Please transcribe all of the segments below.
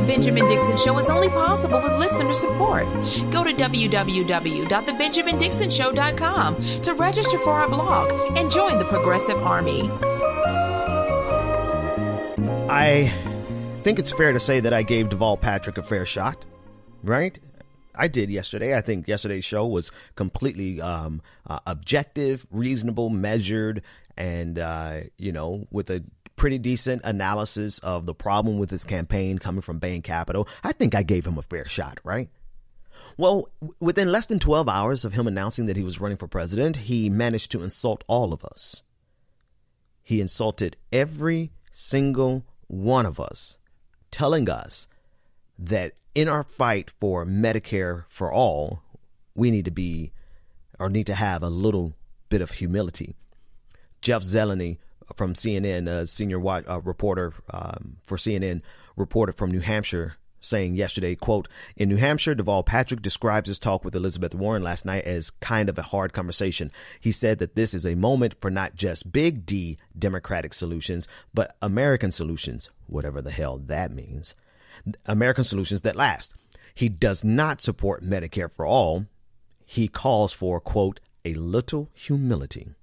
Benjamin Dixon Show is only possible with listener support. Go to www.thebenjamindixonshow.com to register for our blog and join the Progressive Army. I think it's fair to say that I gave Deval Patrick a fair shot, right? I did yesterday. I think yesterday's show was completely objective, reasonable, measured, and, with a pretty decent analysis of the problem with his campaign coming from Bain Capital. I think I gave him a fair shot, right? Well, within less than 12 hours of him announcing that he was running for president, he managed to insult all of us. He insulted every single one of us, telling us that in our fight for Medicare for all, we need to have a little bit of humility. Jeff Zeleny from CNN, senior reporter for CNN, reported from New Hampshire, saying yesterday, quote, in New Hampshire, Deval Patrick describes his talk with Elizabeth Warren last night as kind of a hard conversation. He said that this is a moment for not just big D Democratic solutions, but American solutions, whatever the hell that means. American solutions that last. He does not support Medicare for all. He calls for, quote, a little humility.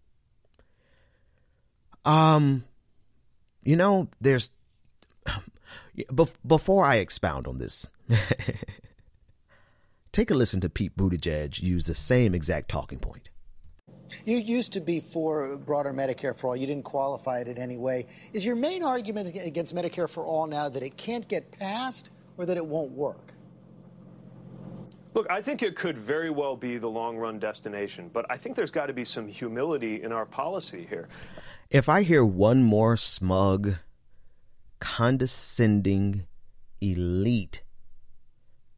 There's before I expound on this, take a listen to Pete Buttigieg use the same exact talking point. You used to be for broader Medicare for all. You didn't qualify it in any way. Is your main argument against Medicare for all now that it can't get passed or that it won't work? Look, I think it could very well be the long-run destination, but I think there's got to be some humility in our policy here. If I hear one more smug, condescending elite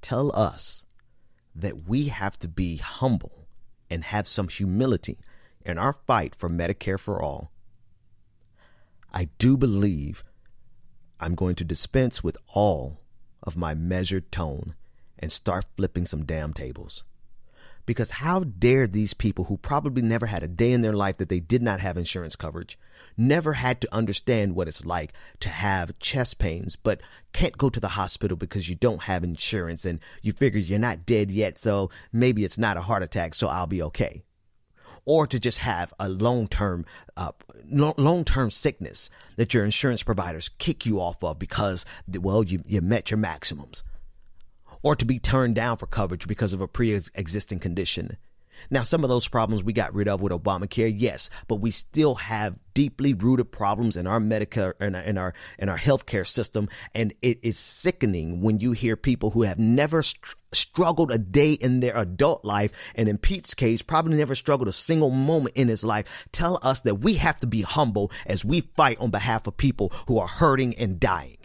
tell us that we have to be humble and have some humility in our fight for Medicare for all, I do believe I'm going to dispense with all of my measured tone and start flipping some damn tables. Because how dare these people who probably never had a day in their life that they did not have insurance coverage, never had to understand what it's like to have chest pains, but can't go to the hospital because you don't have insurance and you figure you're not dead yet, so maybe it's not a heart attack, so I'll be okay. Or to just have a long-term sickness that your insurance providers kick you off of because, well, you met your maximums. Or to be turned down for coverage because of a pre-existing condition. Now, some of those problems we got rid of with Obamacare, yes, but we still have deeply rooted problems in our Medicare and in our healthcare system, and it is sickening when you hear people who have never struggled a day in their adult life, and in Pete's case, probably never struggled a single moment in his life, tell us that we have to be humble as we fight on behalf of people who are hurting and dying.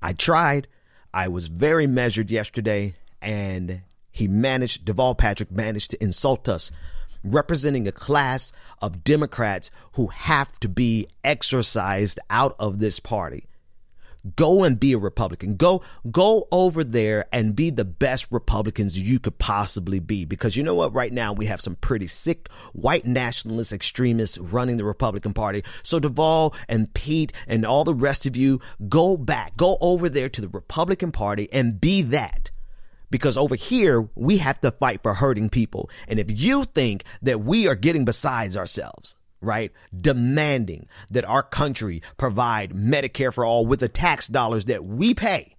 I tried. I was very measured yesterday, and Deval Patrick managed to insult us, representing a class of Democrats who have to be exorcised out of this party. Go and be a Republican. Go over there and be the best Republicans you could possibly be. Because you know what? Right now we have some pretty sick white nationalist extremists running the Republican Party. So Deval and Pete and all the rest of you, go over there to the Republican Party and be that. Because over here, we have to fight for hurting people. And if you think that we are getting besides ourselves, right, demanding that our country provide Medicare for all with the tax dollars that we pay,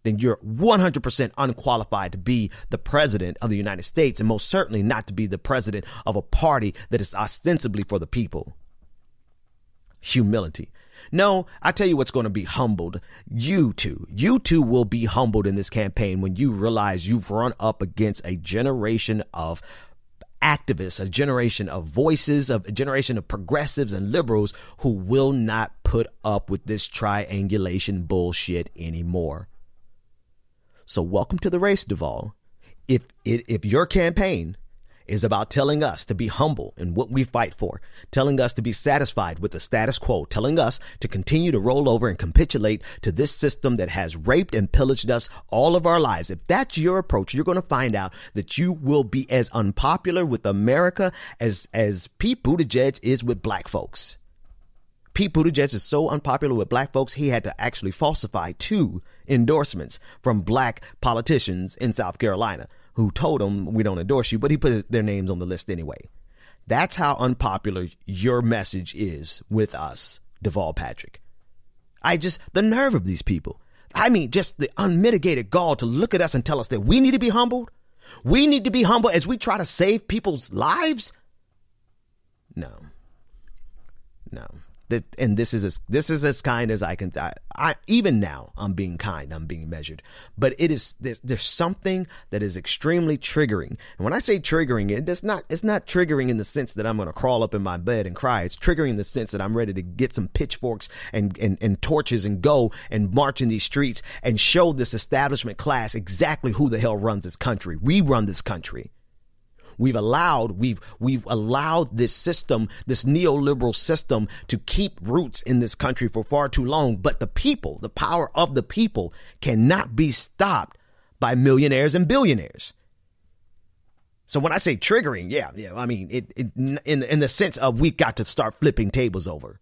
then you're 100% unqualified to be the president of the United States, and most certainly not to be the president of a party that is ostensibly for the people. Humility. No, I tell you what's going to be humbled. You two will be humbled in this campaign when you realize you've run up against a generation of activists, a generation of voices, a generation of progressives and liberals who will not put up with this triangulation bullshit anymore. So welcome to the race, Deval. If your campaign is about telling us to be humble in what we fight for, telling us to be satisfied with the status quo, telling us to continue to roll over and capitulate to this system that has raped and pillaged us all of our lives. If that's your approach, you're going to find out that you will be as unpopular with America as Pete Buttigieg is with black folks. Pete Buttigieg is so unpopular with black folks, he had to actually falsify 2 endorsements from black politicians in South Carolina who told him, we don't endorse you, but he put their names on the list anyway. That's how unpopular your message is with us, Deval Patrick. The nerve of these people. I mean, just the unmitigated gall to look at us and tell us that we need to be humbled. We need to be humble as we try to save people's lives. No. And this is as kind as I can. I even now I'm being kind. I'm being measured. But there's something that is extremely triggering. And when I say triggering, it's not triggering in the sense that I'm going to crawl up in my bed and cry. It's triggering in the sense that I'm ready to get some pitchforks and torches and go and march in these streets and show this establishment class exactly who the hell runs this country. We run this country. We've allowed this system, this neoliberal system, to keep roots in this country for far too long. But the people, the power of the people, cannot be stopped by millionaires and billionaires. So when I say triggering, I mean it in the sense of we've got to start flipping tables over,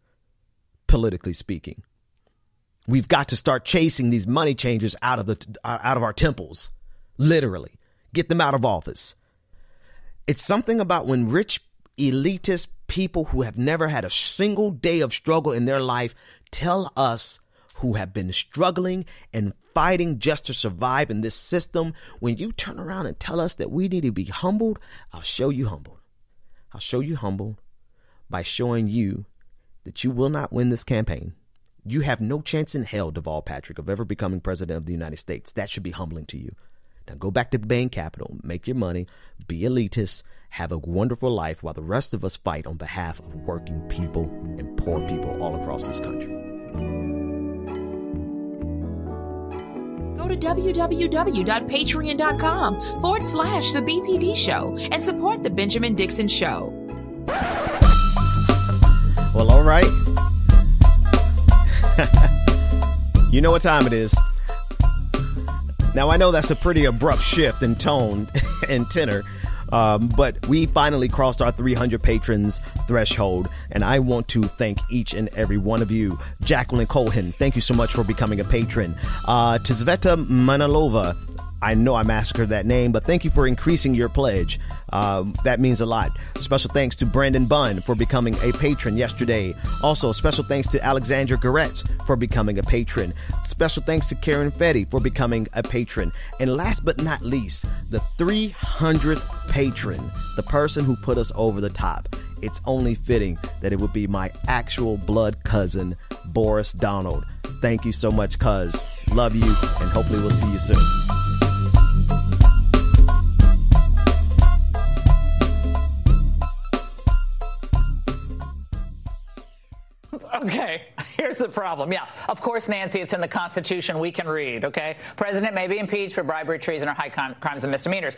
politically speaking. We've got to start chasing these money changers out of our temples, literally, get them out of office. It's something about when rich, elitist people who have never had a single day of struggle in their life tell us who have been struggling and fighting just to survive in this system. When you turn around and tell us that we need to be humbled, I'll show you humbled. I'll show you humbled by showing you that you will not win this campaign. You have no chance in hell, Deval Patrick, of ever becoming president of the United States. That should be humbling to you. Now go back to Bain Capital, make your money, be elitist, have a wonderful life while the rest of us fight on behalf of working people and poor people all across this country. Go to www.patreon.com/The BPD Show and support The Benjamin Dixon Show. Well, all right. You know what time it is. Now, I know that's a pretty abrupt shift in tone and tenor, but we finally crossed our 300 patrons threshold, and I want to thank each and every one of you. Jacqueline Cohen, thank you so much for becoming a patron. Tzveta Manilova, I know I massacred that name, but thank you for increasing your pledge. That means a lot. Special thanks to Brandon Bunn for becoming a patron yesterday. Also, special thanks to Alexandra Goretz for becoming a patron. Special thanks to Karen Fetty for becoming a patron. And last but not least, the 300th patron, the person who put us over the top. It's only fitting that it would be my actual blood cousin, Boris Donald. Thank you so much, cuz. Love you, and hopefully we'll see you soon. Okay, here's the problem. Yeah, of course, Nancy, it's in the Constitution. We can read, okay? President may be impeached for bribery, treason, or high crimes and misdemeanors.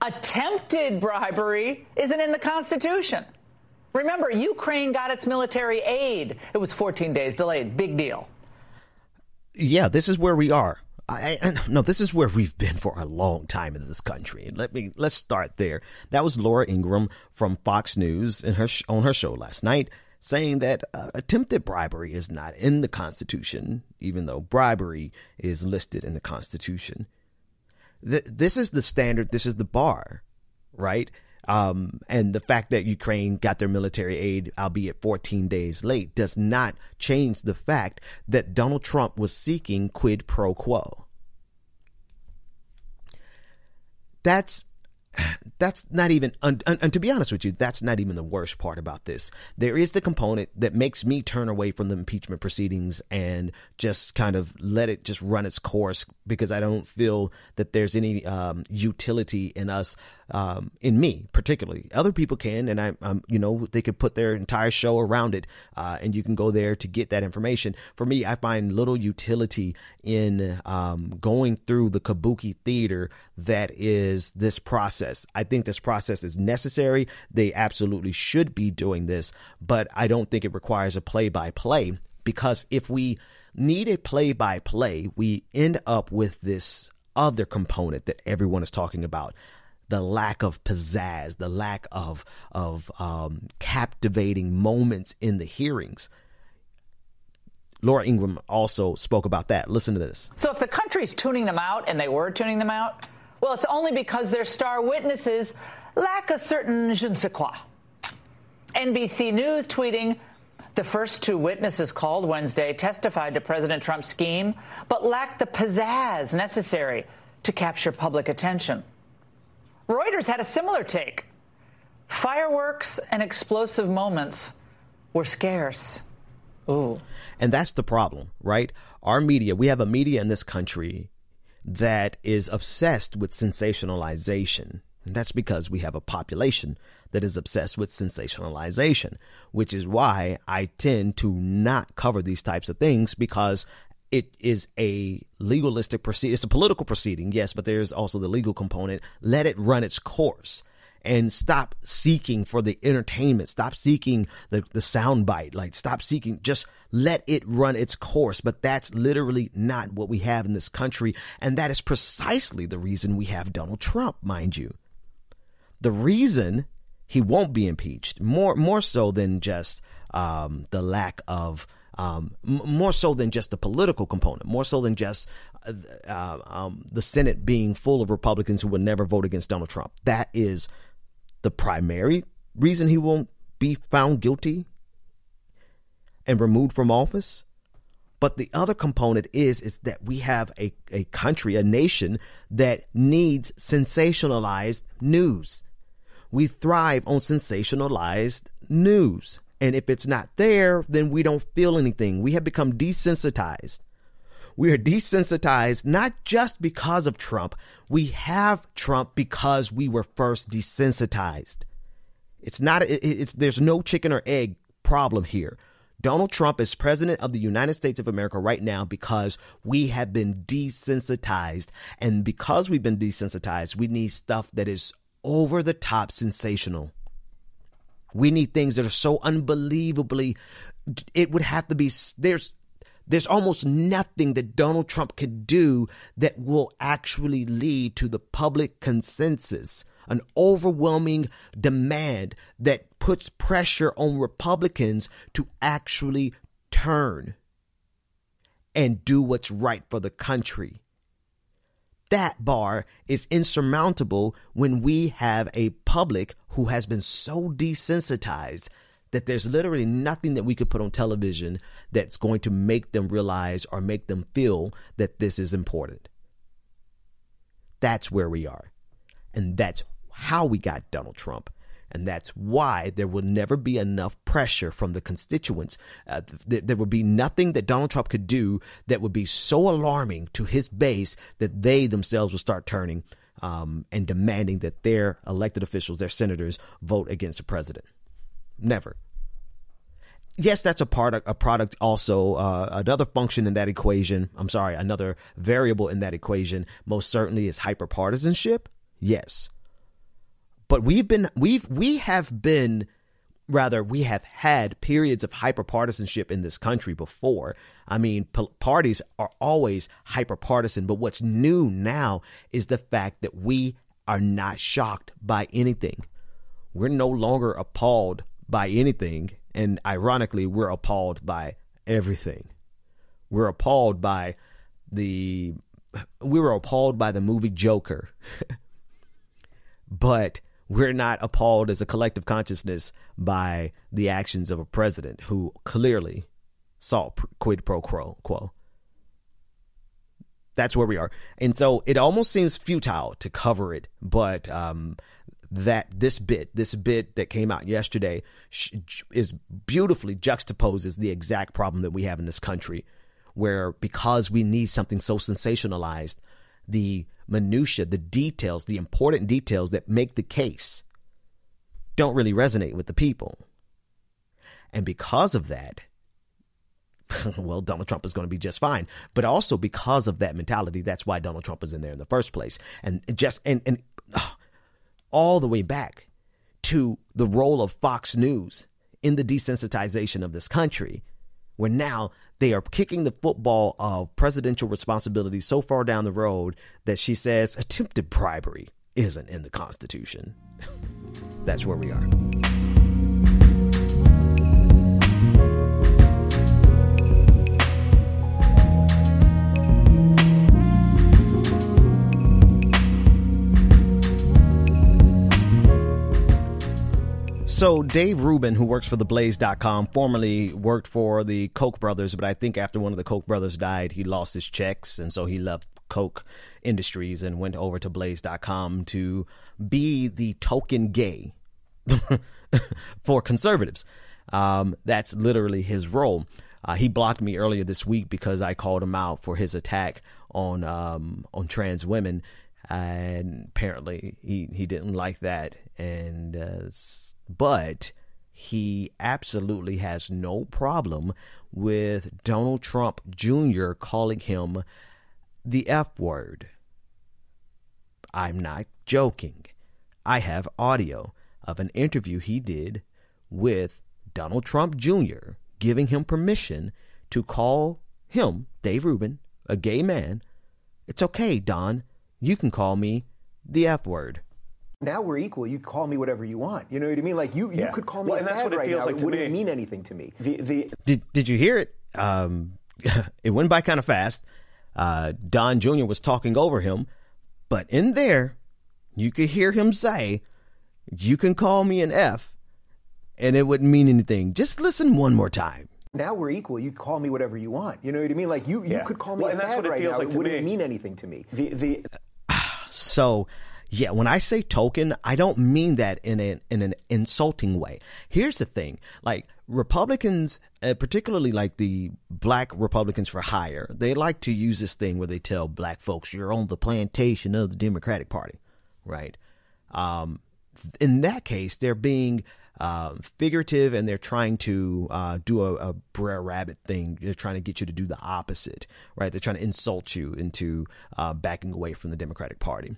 Attempted bribery isn't in the Constitution. Remember, Ukraine got its military aid. It was 14 days delayed. Big deal. Yeah, this is where we are. No, this is where we've been for a long time in this country. Let's start there. That was Laura Ingraham from Fox News on her show last night, saying that attempted bribery is not in the Constitution, even though bribery is listed in the Constitution. This is the standard. This is the bar, right? And the fact that Ukraine got their military aid, albeit 14 days late, does not change the fact that Donald Trump was seeking quid pro quo. That's not even, and to be honest with you, that's not even the worst part about this. There is the component that makes me turn away from the impeachment proceedings and just kind of let it just run its course, because I don't feel that there's any utility in us, in me particularly. Other people can, and I'm they could put their entire show around it, and you can go there to get that information. For me, I find little utility in going through the kabuki theater that is this process. I think this process is necessary. They absolutely should be doing this, but I don't think it requires a play-by-play, because if we need a play-by-play, we end up with this other component that everyone is talking about. The lack of pizzazz, the lack of captivating moments in the hearings. Laura Ingraham also spoke about that. Listen to this. So if the country's tuning them out, and they were tuning them out, well, it's only because their star witnesses lack a certain je ne sais quoi. NBC News tweeting, the first 2 witnesses called Wednesday testified to President Trump's scheme, but lacked the pizzazz necessary to capture public attention. Reuters had a similar take. Fireworks and explosive moments were scarce. Ooh. And that's the problem, right? Our media, we have a media in this country that is obsessed with sensationalization. And that's because we have a population that is obsessed with sensationalization, which is why I tend to not cover these types of things, because it is a legalistic proceeding. It's a political proceeding, yes, but there's also the legal component. Let it run its course and stop seeking for the entertainment. Stop seeking the soundbite. Like, stop seeking. Just let it run its course. But that's literally not what we have in this country. And that is precisely the reason we have Donald Trump, mind you. The reason he won't be impeached, more so than just the lack of more so than just the political component, more so than just the Senate being full of Republicans who would never vote against Donald Trump. That is the primary reason he won't be found guilty and removed from office. But the other component is that we have a country, a nation that needs sensationalized news. We thrive on sensationalized news. And if it's not there, then we don't feel anything. We have become desensitized. We are desensitized not just because of Trump. We have Trump because we were first desensitized. There's no chicken or egg problem here. Donald Trump is president of the United States of America right now because we have been desensitized. And because we've been desensitized, we need stuff that is over the top sensational. We need things that are so unbelievably, it would have to be, there's almost nothing that Donald Trump could do that will actually lead to the public consensus, an overwhelming demand that puts pressure on Republicans to actually turn and do what's right for the country. That bar is insurmountable when we have a public who has been so desensitized that there's literally nothing that we could put on television that's going to make them realize or make them feel that this is important. That's where we are. And that's how we got Donald Trump. And that's why there will never be enough pressure from the constituents. There would be nothing that Donald Trump could do that would be so alarming to his base that they themselves will start turning and demanding that their elected officials, their senators, vote against the president. Never. Yes, that's a product also. Another function in that equation, another variable in that equation most certainly is hyperpartisanship. Yes. But we have had periods of hyperpartisanship in this country before. I mean, parties are always hyperpartisan, but what's new now is the fact that we are not shocked by anything. We're no longer appalled by anything. And ironically, we're appalled by everything. We were appalled by the movie Joker. But we're not appalled as a collective consciousness by the actions of a president who clearly saw quid pro quo. That's where we are. And so it almost seems futile to cover it. But that this bit that came out yesterday is beautifully juxtaposes the exact problem that we have in this country, where because we need something so sensationalized, the minutia, the details, the important details that make the case don't really resonate with the people. And because of that, well, Donald Trump is going to be just fine. But also because of that mentality, that's why Donald Trump is in there in the first place. And all the way back to the role of Fox News in the desensitization of this country, where now they are kicking the football of presidential responsibility so far down the road that she says attempted bribery isn't in the Constitution. That's where we are. So Dave Rubin, who works for theblaze.com, formerly worked for the Koch brothers, but I think after one of the Koch brothers died, he lost his checks, and so he left Koch Industries and went over to blaze.com to be the token gay for conservatives. That's literally his role. He blocked me earlier this week because I called him out for his attack on trans women, and apparently he didn't like that. And but he absolutely has no problem with Donald Trump Jr. calling him the F word. I'm not joking. I have audio of an interview he did with Donald Trump Jr., giving him permission to call him, Dave Rubin, a gay man. It's okay, Don. You can call me the F word. Now we're equal. You call me whatever you want. You know what I mean? Like you could call me a fag right now. It wouldn't mean anything to me. Did you hear it? It went by kind of fast. Don Jr. was talking over him, but in there, you could hear him say, "You can call me an F," and it wouldn't mean anything. Just listen one more time. Now we're equal. You call me whatever you want. You know what I mean? Like you could call me a fag right now. It wouldn't mean anything to me. So, yeah, when I say token, I don't mean that in an insulting way. Here's the thing. Like, Republicans, particularly like the black Republicans for hire, they like to use this thing where they tell black folks, you're on the plantation of the Democratic Party, right? In that case, they're being figurative, and they're trying to do a Brer Rabbit thing. They're trying to get you to do the opposite, right? They're trying to insult you into backing away from the Democratic Party.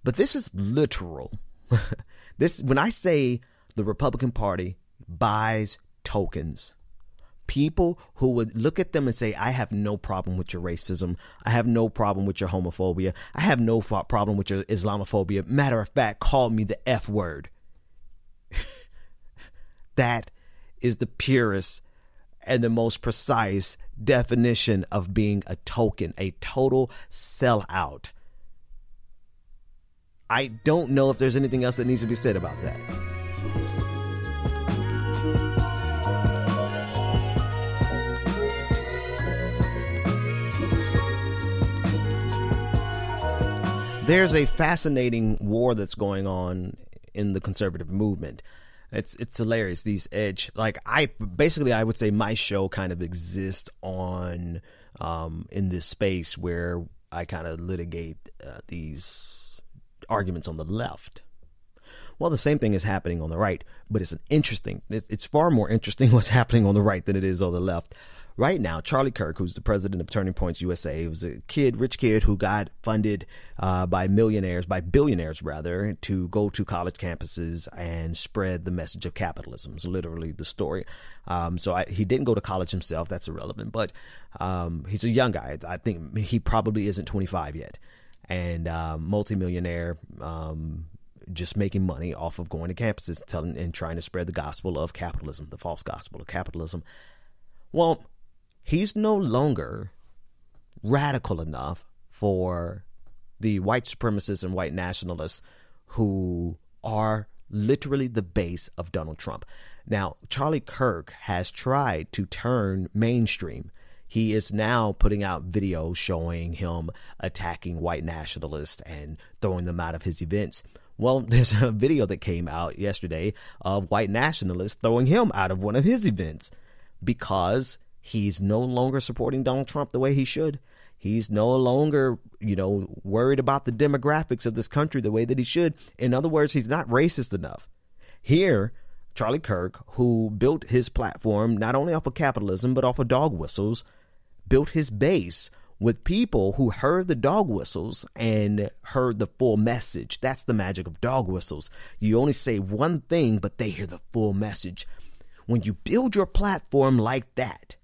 But this is literal. When I say the Republican Party buys tokens, people who would look at them and say, I have no problem with your racism. I have no problem with your homophobia. I have no problem with your Islamophobia. Matter of fact, call me the F word. That is the purest and the most precise definition of being a token, a total sellout. I don't know if there's anything else that needs to be said about that. There's a fascinating war that's going on in the conservative movement. It's hilarious. These edge, like I would say my show kind of exists on in this space where I kind of litigate these arguments on the left. Well, the same thing is happening on the right, but it's far more interesting what's happening on the right than it is on the left. Right now, Charlie Kirk, who's the president of Turning Points USA, was a rich kid who got funded by billionaires rather, to go to college campuses and spread the message of capitalism. It's literally the story. He didn't go to college himself. That's irrelevant. But he's a young guy. I think he probably isn't 25 yet. And multimillionaire, just making money off of going to campuses and trying to spread the gospel of capitalism, the false gospel of capitalism. Well, he's no longer radical enough for the white supremacists and white nationalists who are literally the base of Donald Trump. Now, Charlie Kirk has tried to turn mainstream. He is now putting out videos showing him attacking white nationalists and throwing them out of his events. Well, there's a video that came out yesterday of white nationalists throwing him out of one of his events because he's no longer supporting Donald Trump the way he should. He's no longer, worried about the demographics of this country the way that he should. In other words, he's not racist enough. Here, Charlie Kirk, who built his platform not only off of capitalism, but off of dog whistles, built his base with people who heard the dog whistles and heard the full message. That's the magic of dog whistles. You only say one thing, but they hear the full message. When you build your platform like that,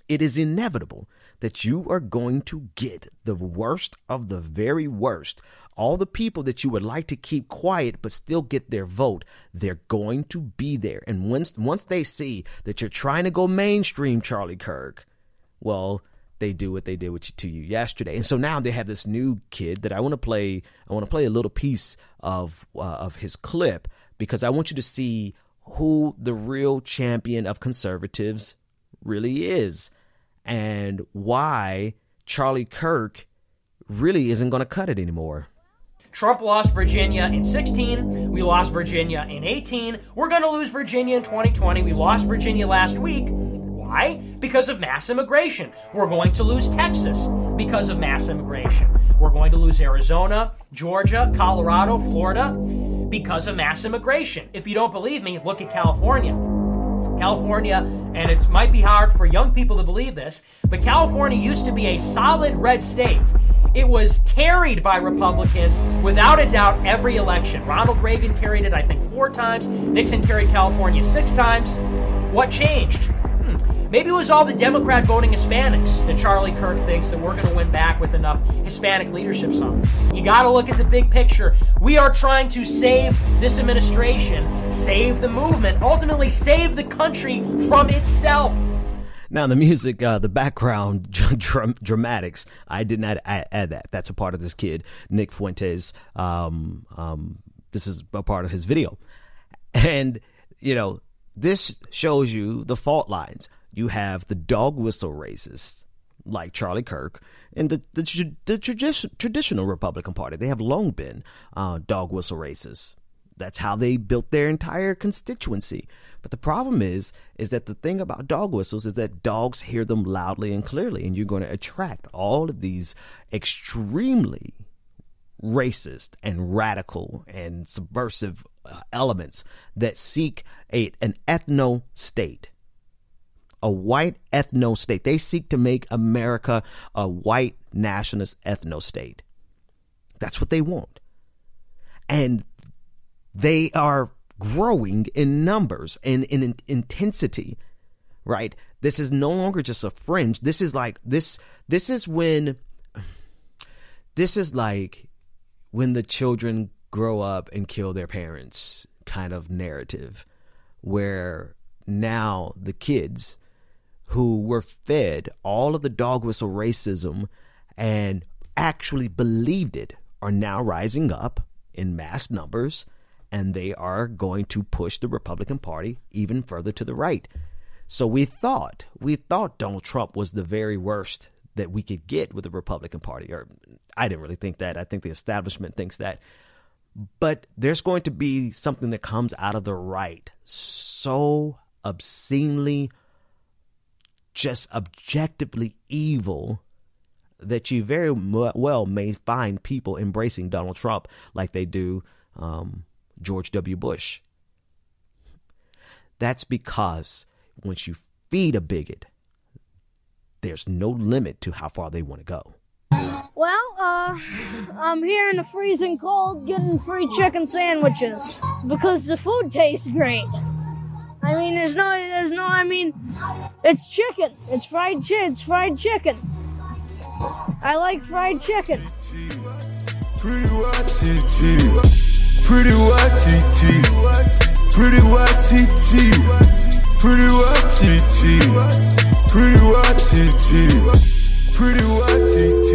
it is inevitable that you are going to get the worst of the very worst. All the people that you would like to keep quiet but still get their vote, they're going to be there. And once they see that you're trying to go mainstream, Charlie Kirk, well, they do what they did to you yesterday. And so now they have this new kid that I want to play a little piece of his clip, because I want you to see who the real champion of conservatives really is and why Charlie Kirk really isn't going to cut it anymore. Trump lost Virginia in 16. We lost Virginia in 18. We're going to lose Virginia in 2020. We lost Virginia last week. Why? Because of mass immigration. We're going to lose Texas because of mass immigration. We're going to lose Arizona, Georgia, Colorado, Florida because of mass immigration. If you don't believe me, look at California. California, and it might be hard for young people to believe this, but California used to be a solid red state. It was carried by Republicans without a doubt every election. Ronald Reagan carried it, I think, 4 times. Nixon carried California 6 times. What changed? Maybe it was all the Democrat voting Hispanics that Charlie Kirk thinks that we're going to win back with enough Hispanic leadership summits. You got to look at the big picture. We are trying to save this administration, save the movement, ultimately save the country from itself. Now, the music, the background dramatics, I did not add that. That's a part of this kid, Nick Fuentes. This is a part of his video. And, you know, this shows you the fault lines. You have the dog whistle racists like Charlie Kirk and the traditional Republican Party. They have long been dog whistle racists. That's how they built their entire constituency. But the problem is that the thing about dog whistles is that dogs hear them loudly and clearly, and you're going to attract all of these extremely racist and radical and subversive elements that seek an ethno state. A white ethno state. They seek to make America a white nationalist ethno state. That's what they want. And they are growing in numbers and in intensity, right? This is no longer just a fringe. This is like when the children grow up and kill their parents kind of narrative, where now the kids who were fed all of the dog whistle racism and actually believed it are now rising up in mass numbers, and they are going to push the Republican Party even further to the right. So we thought Donald Trump was the very worst that we could get with the Republican Party. Or I didn't really think that. I think the establishment thinks that. But there's going to be something that comes out of the right so obscenely, just objectively evil that you very well may find people embracing Donald Trump like they do George W. Bush. That's because once you feed a bigot, there's no limit to how far they want to go. Well, I'm here in the freezing cold getting free chicken sandwiches because the food tastes great. I mean, it's chicken. It's fried chicken. I like fried chicken. Pretty white TT. Pretty white TT. Pretty white TT. Pretty white TT. Pretty white TT. Pretty white TT. Pretty white TT.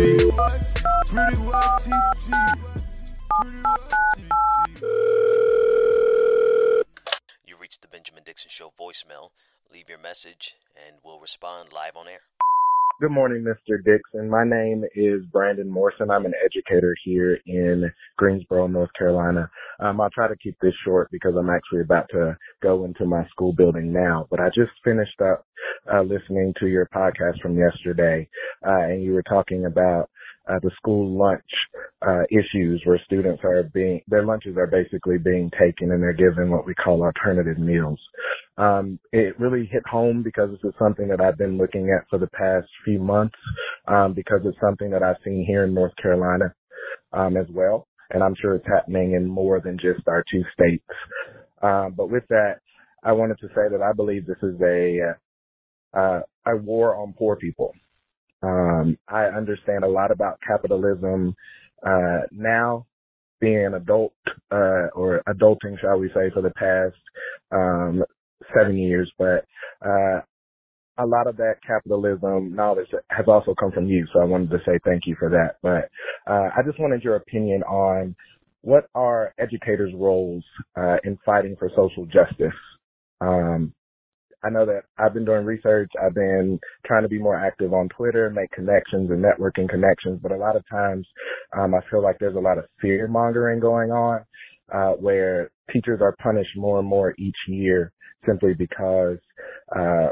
Pretty white TT. You reached the Benjamin Dixon Show voicemail. Leave your message and we'll respond live on air. Good morning, Mr. Dixon. My name is Brandon Morrison. I'm an educator here in Greensboro, North Carolina. I'll try to keep this short because I'm actually about to go into my school building now. But I just finished up listening to your podcast from yesterday, and you were talking about the school lunch issues where students their lunches are basically being taken and they're given what we call alternative meals. It really hit home because this is something that I've been looking at for the past few months, because it's something that I've seen here in North Carolina as well. And I'm sure it's happening in more than just our 2 states. But with that, I wanted to say that I believe this is a war on poor people. I understand a lot about capitalism now, being an adult, or adulting, shall we say, for the past 7 years. But a lot of that capitalism knowledge has also come from you. So I wanted to say thank you for that. But I just wanted your opinion on what are educators' roles in fighting for social justice? I know that I've been doing research. I've been trying to be more active on Twitter, make connections and networking connections. But a lot of times I feel like there's a lot of fear mongering going on where teachers are punished more and more each year simply because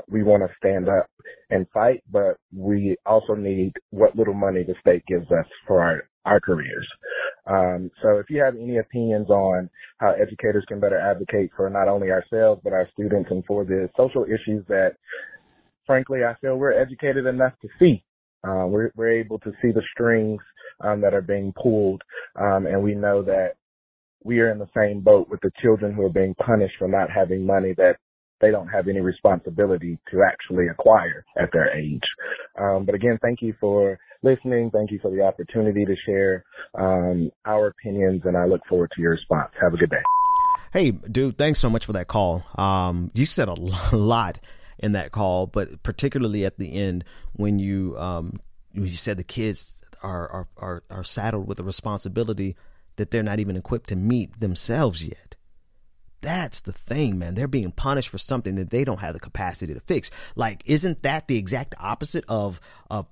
we want to stand up and fight, but we also need what little money the state gives us for our careers. So if you have any opinions on how educators can better advocate for not only ourselves, but our students and for the social issues that, frankly, I feel we're educated enough to see. We're able to see the strings that are being pulled, and we know that we are in the same boat with the children who are being punished for not having money that they don't have any responsibility to actually acquire at their age. But again, thank you for listening. Thank you for the opportunity to share our opinions, and I look forward to your response. Have a good day. Hey, dude, thanks so much for that call. You said a lot in that call, but particularly at the end when you said the kids are saddled with a responsibility that they're not even equipped to meet themselves yet. That's the thing, man. They're being punished for something that they don't have the capacity to fix. Like, isn't that the exact opposite of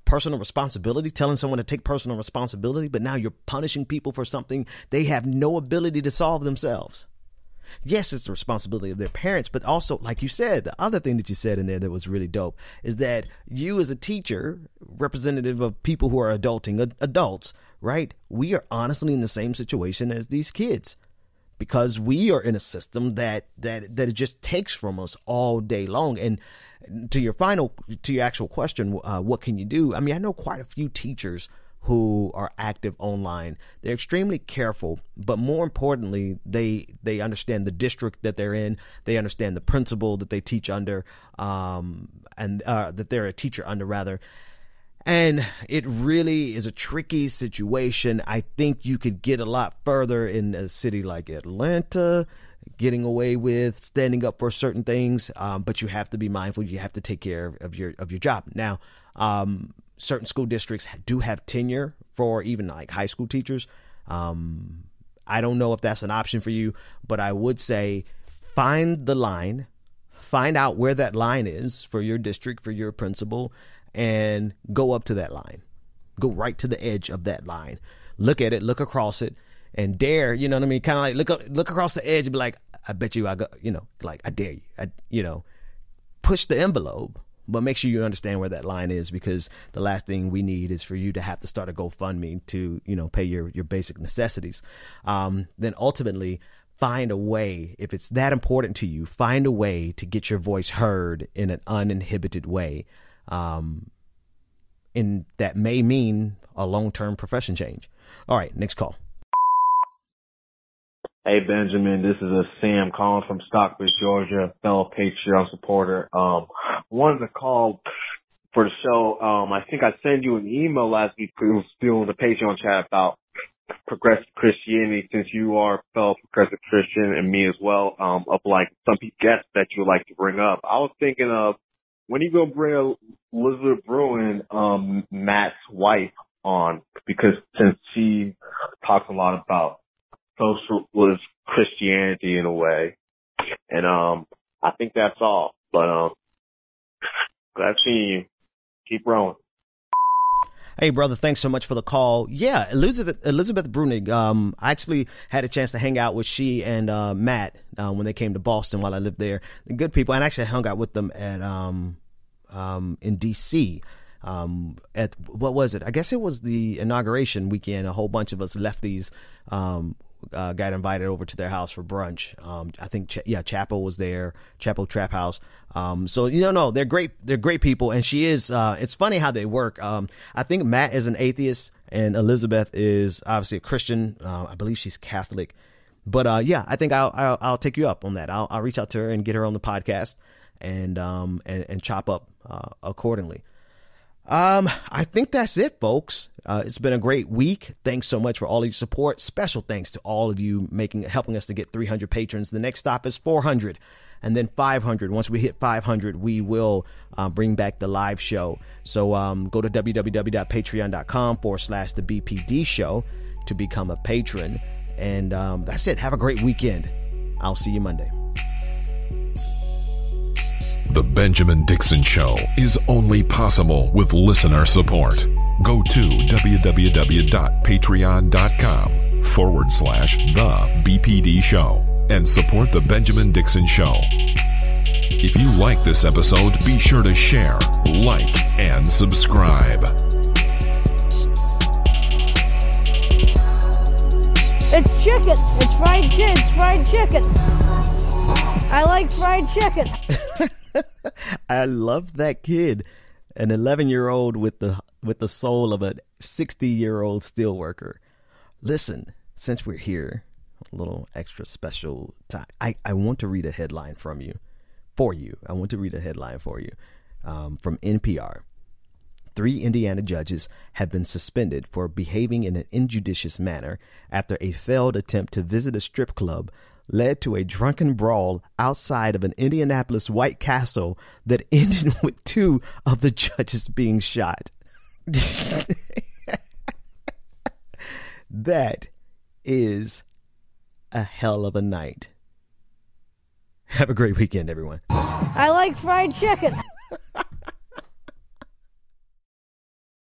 personal responsibility, telling someone to take personal responsibility, but now you're punishing people for something they have no ability to solve themselves? Yes, it's the responsibility of their parents, but also, like you said, the other thing that you said in there that was really dope is that you as a teacher, representative of people who are adulting, adults, right? We are honestly in the same situation as these kids. Because we are in a system that it just takes from us all day long. And to your actual question, what can you do? I mean, I know quite a few teachers who are active online. They're extremely careful, but more importantly, they understand the district that they're in. They understand the principal that they teach under, and that they're a teacher under, rather. And it really is a tricky situation. I think you could get a lot further in a city like Atlanta, getting away with standing up for certain things. But you have to be mindful. You have to take care of your job. Now, certain school districts do have tenure for even like high school teachers. I don't know if that's an option for you, but I would say find the line, find out where that line is for your district, for your principal, and go up to that line. Go right to the edge of that line. Look at it, look across it, and dare, you know what I mean? Kind of like look across the edge and be like, I bet you I got, like I dare you. Push the envelope, but make sure you understand where that line is, because the last thing we need is for you to have to start a GoFundMe to, pay your basic necessities. Then ultimately find a way, if it's that important to you, find a way to get your voice heard in an uninhibited way. And that may mean a long-term profession change. All right, next call. Hey, Benjamin, this is Sam calling from Stockbridge, Georgia, fellow Patreon supporter. Wanted to call for the show. I think I sent you an email last week. We were still in the Patreon chat about progressive Christianity, since you are a fellow progressive Christian and me as well, of like some guests that you would like to bring up. I was thinking of, when are you going to bring Elizabeth Bruin, Matt's wife, on? Because since she talks a lot about socialist Christianity in a way. And I think that's all. But glad seeing you. Keep rolling. Hey, brother, thanks so much for the call. Yeah, Elizabeth Brunig, I actually had a chance to hang out with she and Matt when they came to Boston while I lived there. They're good people. And I actually hung out with them at in D.C. At, what was it? I guess it was the inauguration weekend. A whole bunch of us lefties got invited over to their house for brunch. I think, Chapel was there, Chapel Trap House. So, no, they're great. They're great people. And she is, it's funny how they work. I think Matt is an atheist and Elizabeth is obviously a Christian. I believe she's Catholic, but, I think I'll take you up on that. I'll reach out to her and get her on the podcast and chop up, accordingly. I think that's it, folks. It's been a great week. Thanks so much for all of your support. Special thanks to all of you helping us to get 300 patrons. The next stop is 400 and then 500. Once we hit 500, we will bring back the live show. So go to www.patreon.com/the BPD show to become a patron. And that's it. Have a great weekend. I'll see you Monday. The Benjamin Dixon Show is only possible with listener support. Go to www.patreon.com/The BPD Show and support The Benjamin Dixon Show. If you like this episode, be sure to share, like, and subscribe. It's chicken. It's fried chicken. I like fried chicken. I love that kid. An 11-year-old with the soul of a 60-year-old steelworker. Listen, since we're here, a little extra special time. I want to read a headline for you. I want to read a headline for you from NPR. 3 Indiana judges have been suspended for behaving in an injudicious manner after a failed attempt to visit a strip club led to a drunken brawl outside of an Indianapolis White Castle that ended with 2 of the judges being shot. That is a hell of a night. Have a great weekend, everyone. I like fried chicken.